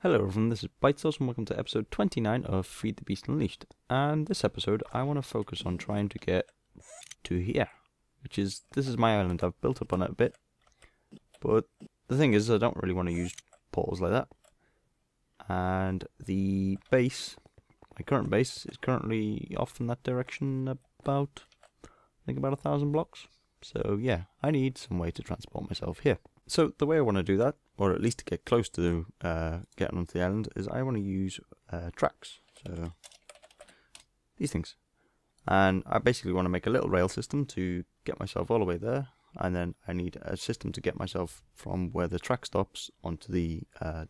Hello everyone, this is Bytesauce and welcome to episode 29 of Feed the Beast Unleashed. And this episode I want to focus on trying to get to here, this is my island. I've built up on it a bit, but the thing is I don't really want to use portals like that. And the base, my current base, is currently off in that direction about, I think about 1,000 blocks. So yeah, I need some way to transport myself here. So the way I want to do that, or at least to get close to getting onto the island, is I want to use tracks. So these things. And I basically want to make a little rail system to get myself all the way there, and then I need a system to get myself from where the track stops onto the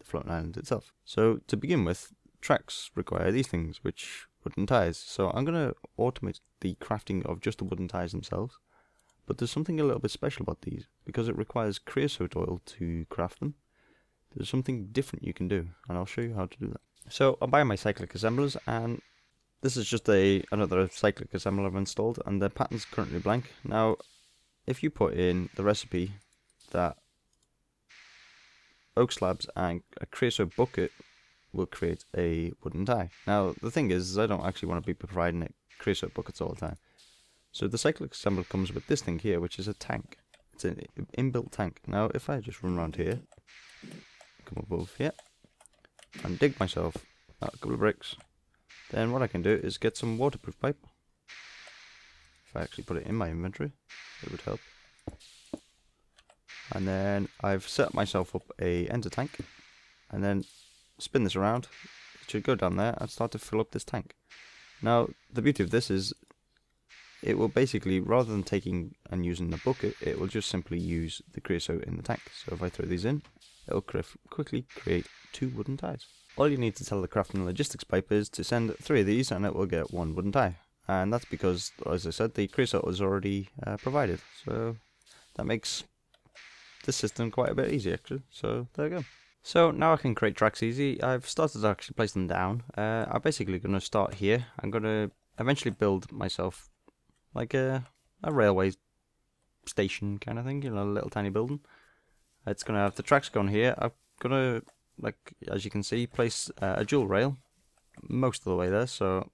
floating island itself. So to begin with, tracks require these things, which wooden ties. So I'm going to automate the crafting of just the wooden ties themselves. But there's something a little bit special about these, because it requires creosote oil to craft them. There's something different you can do, and I'll show you how to do that. So I'm buying my Cyclic Assemblers, and this is just another Cyclic Assembler I've installed, and the pattern's currently blank. Now, if you put in the recipe that oak slabs and a creosote bucket will create a wooden tie. Now, the thing is I don't actually want to be providing it creosote buckets all the time. So the Cyclic Assembler comes with this thing here, which is a tank. It's an inbuilt tank. Now, if I just run around here, come above here, and dig myself out a couple of bricks, then what I can do is get some waterproof pipe. If I actually put it in my inventory, it would help. And then I've set myself up a ender tank, and then spin this around. It should go down there and start to fill up this tank. Now, the beauty of this is, it will basically, rather than taking and using the bucket, it will just simply use the creosote in the tank. So if I throw these in, it'll quickly create 2 wooden ties. All you need to tell the crafting logistics pipe is to send 3 of these and it will get 1 wooden tie. And that's because, as I said, the creosote was already provided. So that makes this system quite a bit easier actually. So there you go. So now I can create tracks easy. I've started to actually place them down. I'm basically going to start here. I'm going to eventually build myself like a railway station kind of thing, you know, a little tiny building. It's going to have the tracks going here. I'm going to, like, as you can see, place a dual rail most of the way there. So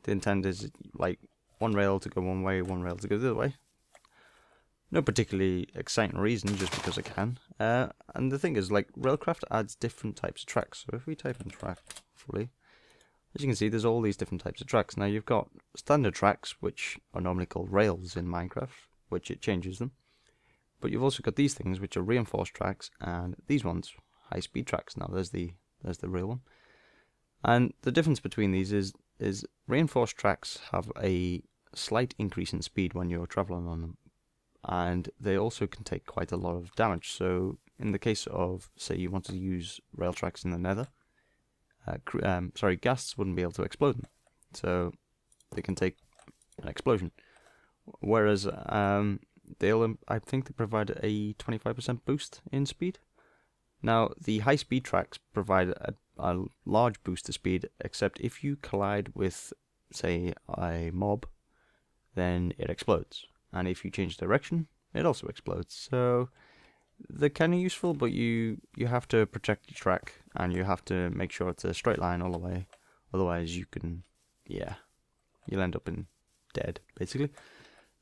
the intent is like one rail to go one way, one rail to go the other way. No particularly exciting reason, just because I can. And the thing is, like, Railcraft adds different types of tracks. So if we type in track fully, as you can see, there's all these different types of tracks. Now you've got standard tracks, which are normally called rails in Minecraft, which it changes them. But you've also got these things, which are reinforced tracks, and these ones, high-speed tracks. Now there's the real one. And the difference between these is reinforced tracks have a slight increase in speed when you're traveling on them, and they also can take quite a lot of damage. So in the case of, say, you wanted to use rail tracks in the Nether, ghasts wouldn't be able to explode them, so they can take an explosion. Whereas I think they provide a 25% boost in speed. Now the high speed tracks provide a large boost to speed, except if you collide with, say, a mob, then it explodes, and if you change direction, it also explodes. So they're kind of useful, but you have to protect your track, and you have to make sure it's a straight line all the way. Otherwise, you'll end up in dead, basically.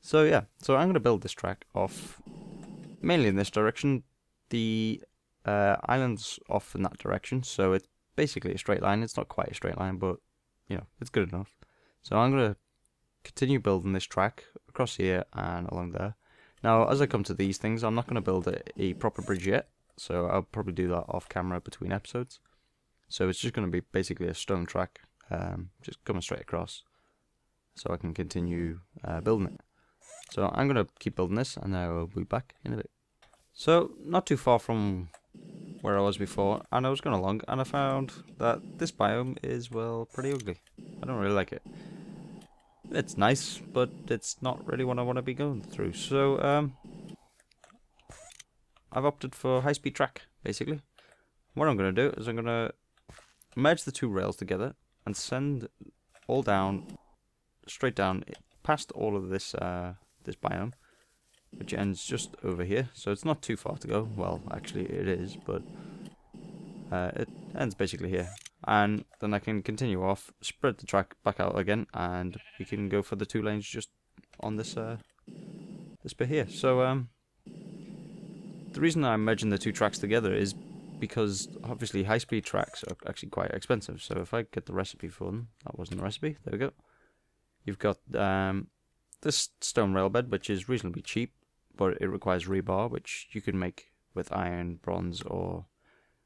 So yeah, so I'm going to build this track off mainly in this direction. The island's off in that direction, so it's basically a straight line. It's not quite a straight line, but you know, it's good enough. So I'm going to continue building this track across here and along there. Now, as I come to these things, I'm not going to build a proper bridge yet, so I'll probably do that off camera between episodes. So it's just going to be basically a stone track, just coming straight across, so I can continue building it. So I'm going to keep building this, and I will be back in a bit. So, not too far from where I was before, and I was going along, and I found that this biome is, well, pretty ugly. I don't really like it. It's nice, but it's not really what I want to be going through. So, I've opted for high-speed track, basically. What I'm going to do is I'm going to merge the 2 rails together and send all down, straight down, past all of this this biome, which ends just over here. So it's not too far to go. Well, actually it is, but it ends basically here. And then I can continue off, spread the track back out again, and we can go for the 2 lanes just on this this bit here. So the reason I'm merging the 2 tracks together is because obviously high-speed tracks are actually quite expensive. So if I get the recipe for them, that wasn't the recipe, there we go. You've got this stone rail bed, which is reasonably cheap, but it requires rebar, which you can make with iron, bronze, or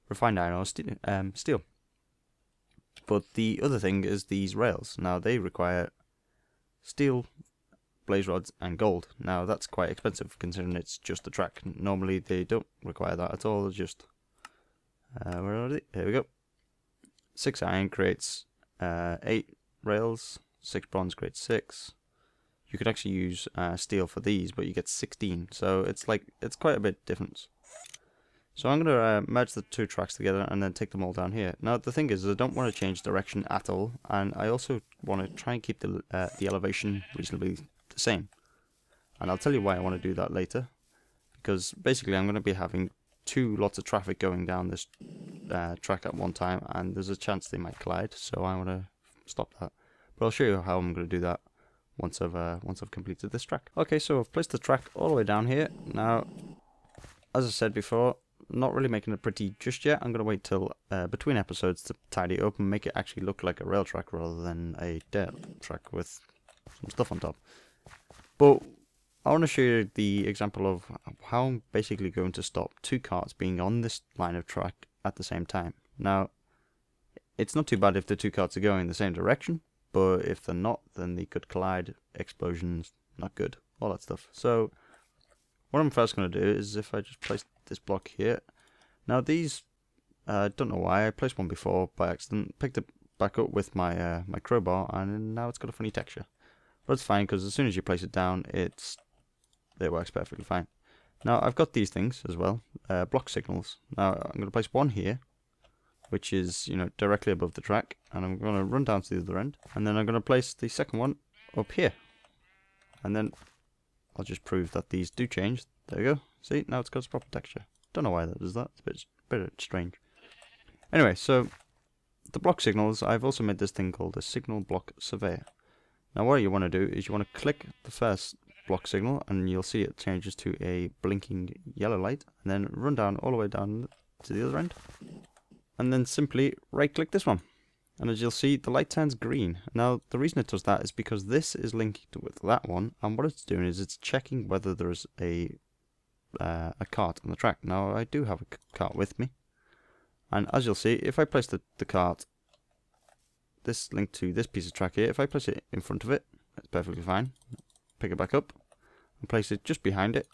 refined iron or steel. But the other thing is these rails. Now they require steel, blaze rods, and gold. Now that's quite expensive considering it's just a track. Normally they don't require that at all. It's just where are they? Here we go. 6 iron creates 8 rails. 6 bronze creates 6. You could actually use steel for these, but you get 16. So it's quite a bit difference. So I'm going to merge the 2 tracks together and then take them all down here. Now the thing is, I don't want to change direction at all, and I also want to try and keep the elevation reasonably the same. And I'll tell you why I want to do that later, because basically I'm going to be having 2 lots of traffic going down this track at one time, and there's a chance they might collide. So I want to stop that. But I'll show you how I'm going to do that once I've completed this track. Okay, so I've placed the track all the way down here. Now, as I said before, not really making it pretty just yet. I'm going to wait till between episodes to tidy it up and make it actually look like a rail track rather than a dirt track with some stuff on top. But I want to show you the example of how I'm basically going to stop 2 carts being on this line of track at the same time. Now, it's not too bad if the 2 carts are going in the same direction, but if they're not, then they could collide, explosions, not good, all that stuff. So what I'm first going to do is if I just place this block here. Now these, don't know why, I placed one before by accident, picked it back up with my my crowbar, and now it's got a funny texture. But it's fine, because as soon as you place it down, it works perfectly fine. Now I've got these things as well, block signals. Now I'm going to place one here, which is, you know, directly above the track, and I'm going to run down to the other end, and then I'm going to place the second one up here, and then I'll just prove that these do change. There we go. See, now it's got its proper texture. Don't know why that does that. It's a bit strange. Anyway, so the block signals, I've also made this thing called a signal block surveyor. Now what you want to do is you want to click the first block signal, and you'll see it changes to a blinking yellow light, and then run down all the way down to the other end, and then simply right click this one, and as you'll see, the light turns green. Now the reason it does that is because this is linked with that one, and what it's doing is it's checking whether there's a cart on the track. Now I do have a cart with me, and as you'll see, if I place the cart, this linked to this piece of track here, if I place it in front of it, it's perfectly fine. Pick it back up and place it just behind it,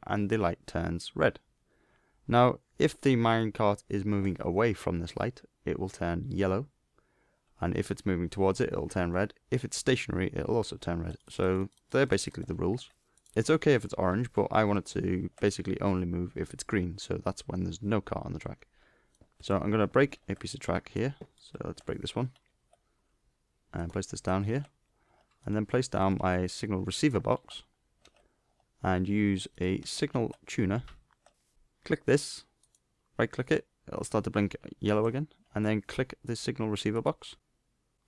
and the light turns red. Now if the minecart is moving away from this light, it will turn yellow, and if it's moving towards it, it'll turn red. If it's stationary, it'll also turn red. So they're basically the rules. It's okay if it's orange, but I want it to basically only move if it's green, so that's when there's no car on the track. So I'm going to break a piece of track here, so let's break this one, and place this down here, and then place down my signal receiver box, and use a signal tuner. Click this, right click it, it'll start to blink yellow again, and then click the signal receiver box,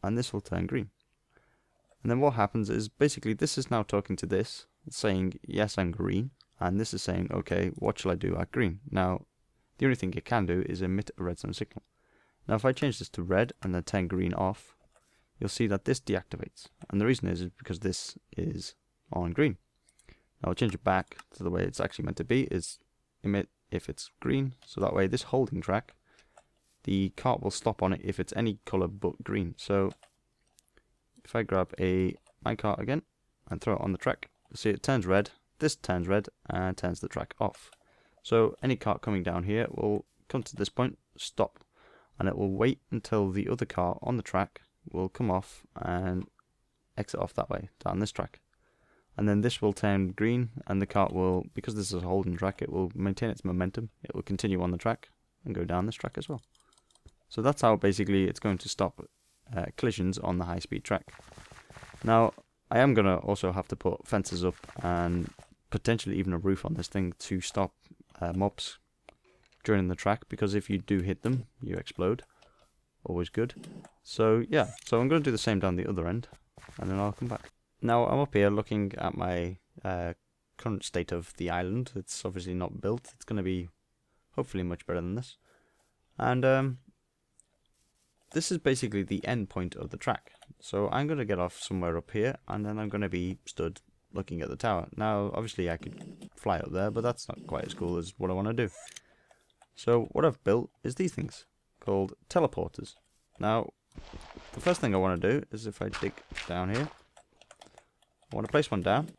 and this will turn green. And then what happens is basically this is now talking to this, saying yes, I'm green, and this is saying okay, what shall I do at green. Now the only thing it can do is emit a redstone signal. Now if I change this to red and then turn green off, you'll see that this deactivates, and the reason is because this is on green. Now I'll change it back to the way it's actually meant to be, is emit if it's green, so that way this holding track, the cart will stop on it if it's any colour but green. So if I grab a minecart again and throw it on the track, you'll see it turns red, this turns red, and turns the track off. So any cart coming down here will come to this point, stop, and it will wait until the other cart on the track will come off and exit off that way, down this track. And then this will turn green, and the cart will, because this is a holding track, it will maintain its momentum, it will continue on the track and go down this track as well. So that's how basically it's going to stop collisions on the high-speed track. Now I am going to also have to put fences up and potentially even a roof on this thing to stop mobs during the track, because if you do hit them, you explode. Always good. So yeah, so I'm going to do the same down the other end, and then I'll come back. Now I'm up here looking at my current state of the island. It's obviously not built. It's going to be hopefully much better than this. And this is basically the end point of the track. So I'm going to get off somewhere up here, and then I'm going to be stood looking at the tower. Now obviously I could fly up there, but that's not quite as cool as what I want to do. So what I've built is these things called teleporters. Now the first thing I want to do is, if I dig down here, I want to place one down,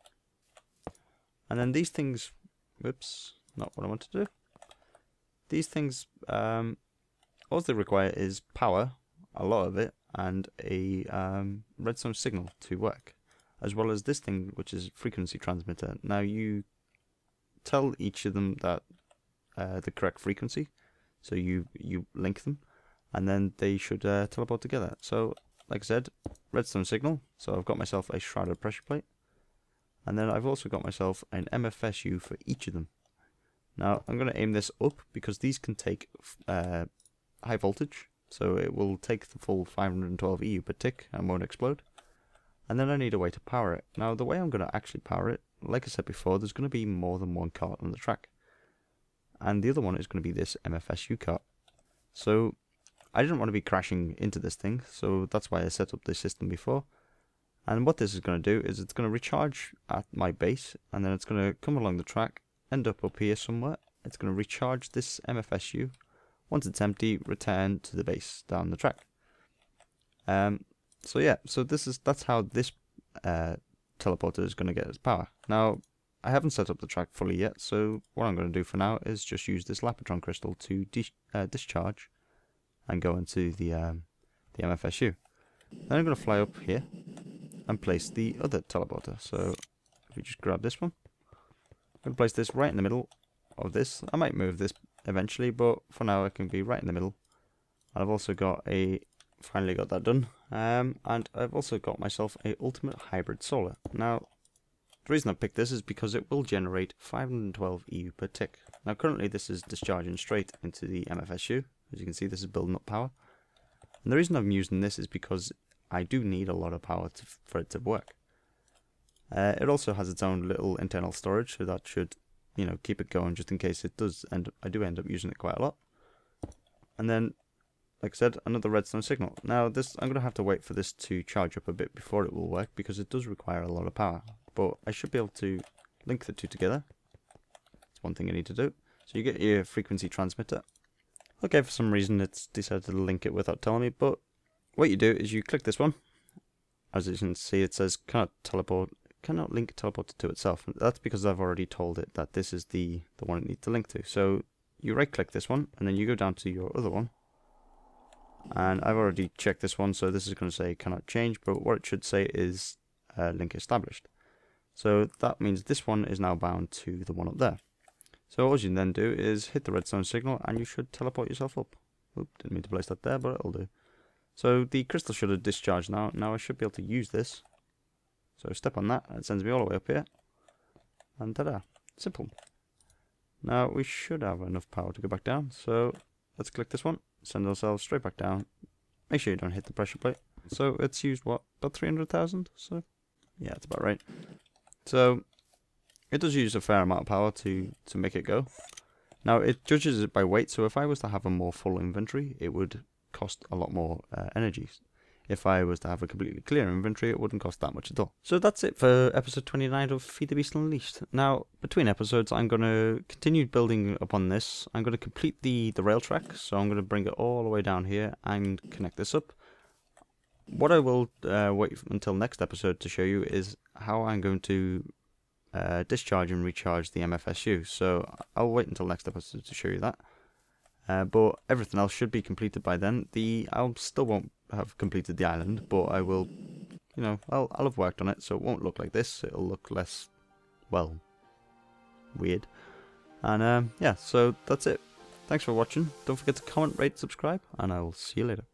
and then these things, whoops, not what I want to do. These things, all they require is power, a lot of it, and a redstone signal to work, as well as this thing, which is frequency transmitter. Now you tell each of them that the correct frequency, so you link them, and then they should teleport together. So like I said, redstone signal, so I've got myself a shrouded pressure plate, and then I've also got myself an MFSU for each of them. Now I'm going to aim this up because these can take high voltage, so it will take the full 512 EU per tick and won't explode. And then I need a way to power it. Now the way I'm going to actually power it, like I said before, there's going to be more than one cart on the track, and the other one is going to be this MFSU cart. So I didn't want to be crashing into this thing, so that's why I set up this system before. And what this is going to do is it's going to recharge at my base, and then it's going to come along the track, end up here somewhere. It's going to recharge this MFSU. Once it's empty, return to the base down the track. So yeah, so that's how this teleporter is going to get its power. Now I haven't set up the track fully yet, so what I'm going to do for now is just use this Lapotron crystal to discharge and go into the MFSU. Then I'm going to fly up here and place the other teleporter. So if we just grab this one, I'm going to place this right in the middle of this. I might move this eventually, but for now it can be right in the middle. And I've also got finally got that done, and I've also got myself a ultimate hybrid solar. Now the reason I picked this is because it will generate 512 EU per tick. Now currently this is discharging straight into the MFSU. As you can see, this is building up power. And the reason I'm using this is because I do need a lot of power for it to work. It also has its own little internal storage, so that should, you know, keep it going just in case it does I do end up using it quite a lot. And then, like I said, another redstone signal. Now this, I'm going to have to wait for this to charge up a bit before it will work, because it does require a lot of power. But I should be able to link the two together. That's one thing I need to do. So you get your frequency transmitter. Okay, for some reason it's decided to link it without telling me, but what you do is you click this one. As you can see, it says cannot link teleporter to itself. That's because I've already told it that this is the one it needs to link to. So you right click this one, and then you go down to your other one. And I've already checked this one, so this is going to say cannot change, but what it should say is link established. So that means this one is now bound to the one up there. So all you can then do is hit the redstone signal, and you should teleport yourself up. Oop, didn't mean to place that there, but it'll do. So the crystal should have discharged now. Now I should be able to use this. So step on that, and it sends me all the way up here. And ta-da, simple. Now we should have enough power to go back down. So let's click this one, send ourselves straight back down. Make sure you don't hit the pressure plate. So it's used, what, about 300,000? So yeah, that's about right. So it does use a fair amount of power to make it go. Now it judges it by weight, so if I was to have a more full inventory, it would cost a lot more energy. If I was to have a completely clear inventory, it wouldn't cost that much at all. So that's it for episode 29 of Feed the Beast Unleashed. Now, between episodes, I'm going to continue building upon this. I'm going to complete the rail track, so I'm going to bring it all the way down here and connect this up. What I will wait until next episode to show you is how I'm going to discharge and recharge the MFSU. So I'll wait until next episode to show you that. But everything else should be completed by then. I still won't have completed the island, but I will, you know, I'll have worked on it, so it won't look like this. It'll look less, well, weird. And yeah, so that's it. Thanks for watching. Don't forget to comment, rate, subscribe, and I will see you later.